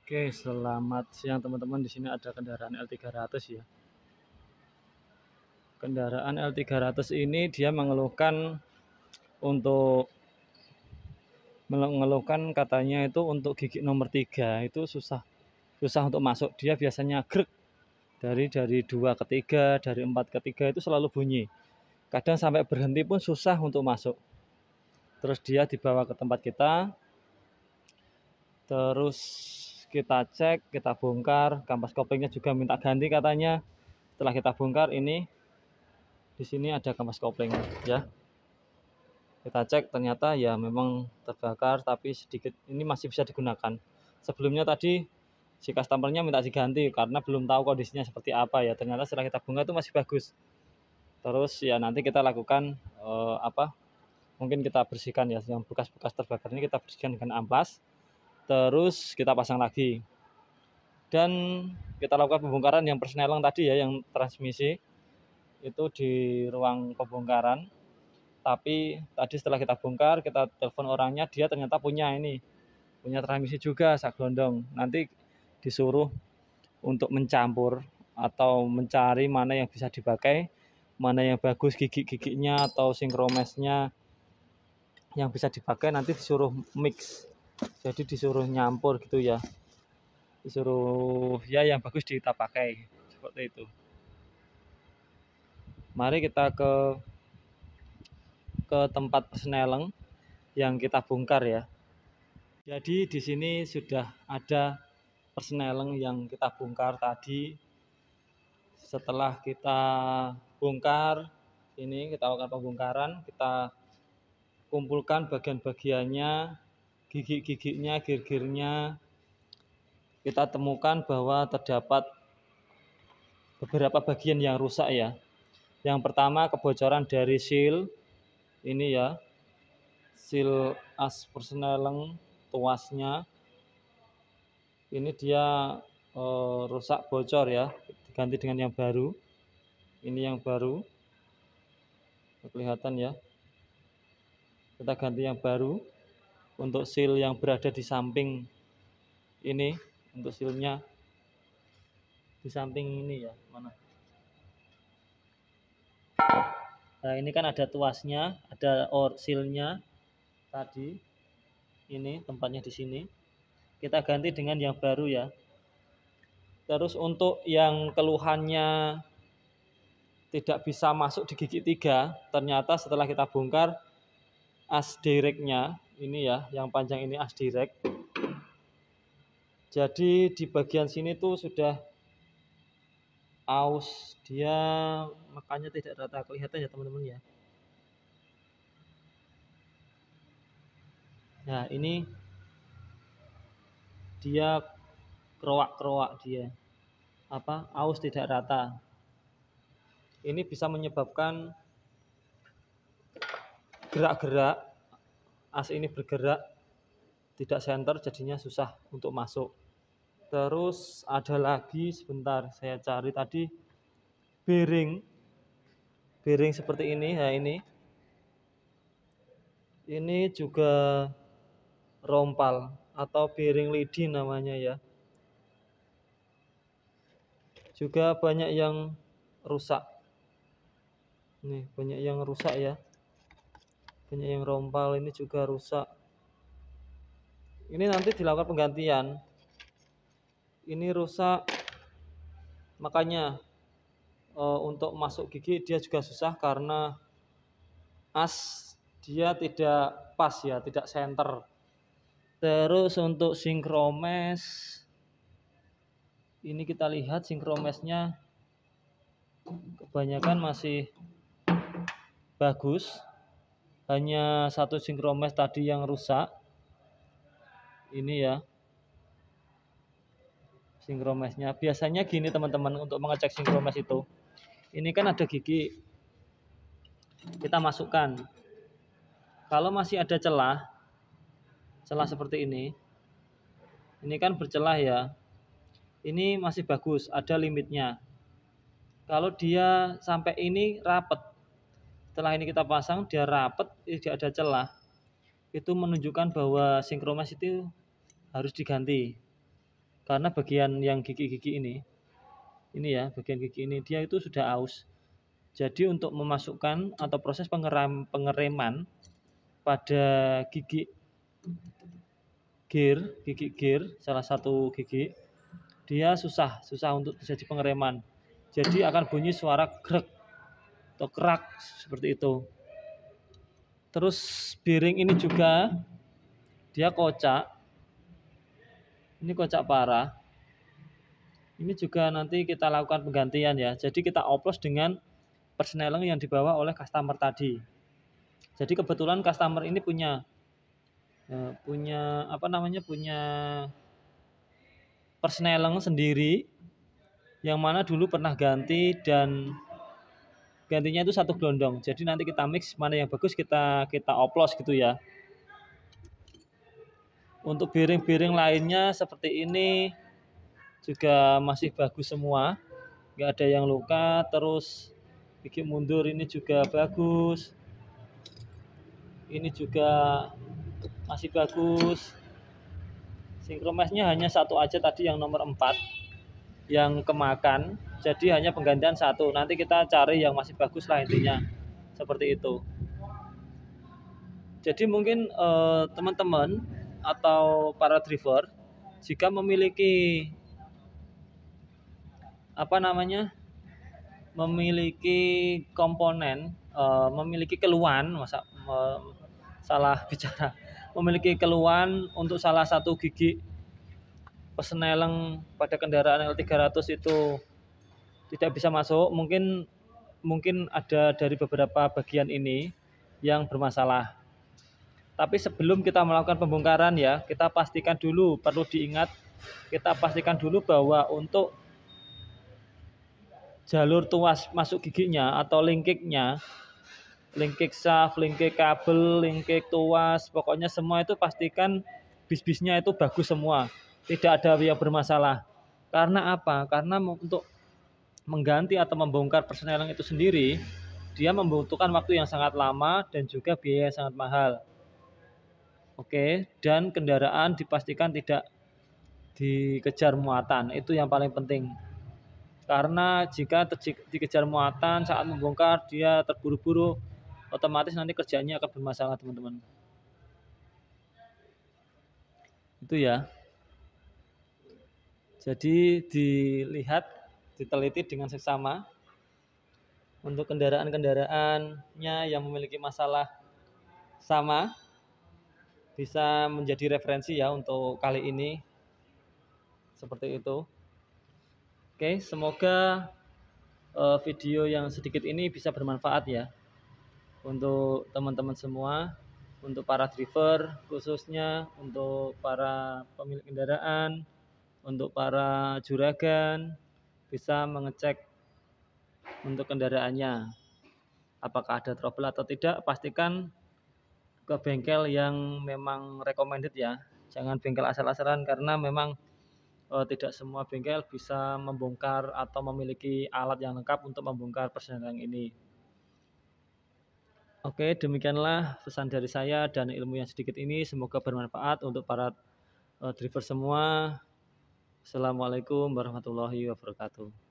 Oke, selamat siang teman-teman. Di sini ada kendaraan L300 ya. Kendaraan L300 ini dia mengeluhkan katanya itu untuk gigi nomor 3 itu susah untuk masuk. Dia biasanya grek dari 2 ke 3, dari 4 ke 3 itu selalu bunyi. Kadang sampai berhenti pun susah untuk masuk. Terus dia dibawa ke tempat kita. Terus kita cek, kita bongkar, kampas koplingnya juga minta ganti katanya. Setelah kita bongkar ini di sini ada kampas kopling ya. Kita cek ternyata ya memang terbakar tapi sedikit ini masih bisa digunakan. Sebelumnya tadi si customernya minta diganti karena belum tahu kondisinya seperti apa ya. Ternyata setelah kita bongkar itu masih bagus. Terus ya nanti kita lakukan mungkin kita bersihkan ya yang bekas-bekas terbakar ini kita bersihkan dengan amplas. Terus kita pasang lagi. Dan kita lakukan pembongkaran yang persneleng tadi ya, yang transmisi itu di ruang pembongkaran. Tapi tadi setelah kita bongkar, kita telepon orangnya, dia ternyata punya transmisi juga saglondong. Nanti disuruh untuk mencampur atau mencari mana yang bisa dipakai, mana yang bagus gigi-giginya atau sinkromesnya yang bisa dipakai, nanti disuruh mix. Jadi disuruh nyampur gitu ya. Disuruh ya yang bagus kita pakai seperti itu. Mari kita ke tempat persneleng yang kita bongkar ya. Jadi di sini sudah ada persneleng yang kita bongkar tadi. Setelah kita bongkar, ini kita lakukan pembongkaran, kita kumpulkan bagian-bagiannya, gigi-giginya, gir-girnya. Kita temukan bahwa terdapat beberapa bagian yang rusak ya. Yang pertama kebocoran dari seal ini ya, seal as persneleng tuasnya ini dia rusak, bocor ya, diganti dengan yang baru. Ini yang baru kelihatan ya, kita ganti yang baru. Untuk seal yang berada di samping ini, untuk sealnya di samping ini ya, mana. Nah ini kan ada tuasnya, ada sealnya tadi. Ini tempatnya di sini. Kita ganti dengan yang baru ya. Terus untuk yang keluhannya tidak bisa masuk di gigi 3, ternyata setelah kita bongkar as directnya ini ya, yang panjang ini as direct. Jadi di bagian sini tuh sudah aus, dia makanya tidak rata, kelihatan ya teman-teman ya. Nah ini dia keroak-keroak, dia aus tidak rata. Ini bisa menyebabkan gerak-gerak, as ini bergerak tidak center, jadinya susah untuk masuk. Terus ada lagi, sebentar saya cari tadi, bearing seperti ini ya. Ini juga rompal atau bearing lidi namanya ya, juga banyak yang rusak. Nih banyak yang rusak ya, banyak yang rompal, ini juga rusak. Ini nanti dilakukan penggantian. Ini rusak, makanya untuk masuk gigi dia juga susah karena as dia tidak pas ya, tidak center. Terus untuk sinkromes, ini kita lihat sinkromesnya kebanyakan masih bagus. Hanya satu sinkromes tadi yang rusak. Ini ya sinkromesnya. Biasanya gini teman-teman, untuk mengecek sinkromes itu, ini kan ada gigi, kita masukkan. Kalau masih ada celah seperti ini kan bercelah ya, ini masih bagus, ada limitnya. Kalau dia sampai ini rapet, setelah ini kita pasang dia rapet, tidak ada celah, itu menunjukkan bahwa sinkromes itu harus diganti. karena bagian yang gigi-gigi ini ya, bagian gigi ini dia itu sudah aus. Jadi untuk memasukkan atau proses pengereman pada gigi gear, salah satu gigi, dia susah untuk terjadi pengereman. Jadi akan bunyi suara krek atau kerak seperti itu. Terus bearing ini juga dia kocak. Ini kocak parah. Ini juga nanti kita lakukan penggantian ya. Jadi kita oplos dengan persneling yang dibawa oleh customer tadi. Jadi kebetulan customer ini punya persneling sendiri yang mana dulu pernah ganti dan gantinya itu satu gelondong. Jadi nanti kita mix mana yang bagus kita oplos gitu ya. Untuk bearing-bearing lainnya seperti ini juga masih bagus semua, nggak ada yang luka. Terus gigi mundur ini juga bagus, ini juga masih bagus. Sinkromesnya hanya satu aja tadi yang nomor 4 yang kemakan, jadi hanya penggantian satu. Nanti kita cari yang masih bagus lah intinya, seperti itu. Jadi mungkin teman-teman atau para driver jika memiliki memiliki komponen, memiliki keluhan, salah bicara, memiliki keluhan untuk salah satu gigi persneling pada kendaraan L300 itu tidak bisa masuk, mungkin ada dari beberapa bagian ini yang bermasalah. Tapi sebelum kita melakukan pembongkaran ya, kita pastikan dulu, perlu diingat, kita pastikan dulu bahwa untuk jalur tuas masuk giginya atau lingkiknya, lingkik shaft, lingkik kabel, lingkik tuas, pokoknya semua itu pastikan bis-bisnya itu bagus semua, tidak ada yang bermasalah. Karena apa? Karena untuk mengganti atau membongkar persneling itu sendiri, dia membutuhkan waktu yang sangat lama dan juga biaya yang sangat mahal. Oke, dan kendaraan dipastikan tidak dikejar muatan, itu yang paling penting. Karena jika dikejar muatan saat membongkar, dia terburu-buru, otomatis nanti kerjanya akan bermasalah, teman-teman. Itu ya. Jadi dilihat, diteliti dengan seksama untuk kendaraan-kendaraannya yang memiliki masalah sama, bisa menjadi referensi ya untuk kali ini. Seperti itu. Oke, semoga video yang sedikit ini bisa bermanfaat ya untuk teman-teman semua, untuk para driver khususnya, untuk para pemilik kendaraan, untuk para juragan, bisa mengecek untuk kendaraannya apakah ada trouble atau tidak. Pastikan ke bengkel yang memang recommended ya, jangan bengkel asal-asalan, karena memang tidak semua bengkel bisa membongkar atau memiliki alat yang lengkap untuk membongkar persneling ini. Oke, demikianlah pesan dari saya dan ilmu yang sedikit ini, semoga bermanfaat untuk para driver semua. Assalamualaikum warahmatullahi wabarakatuh.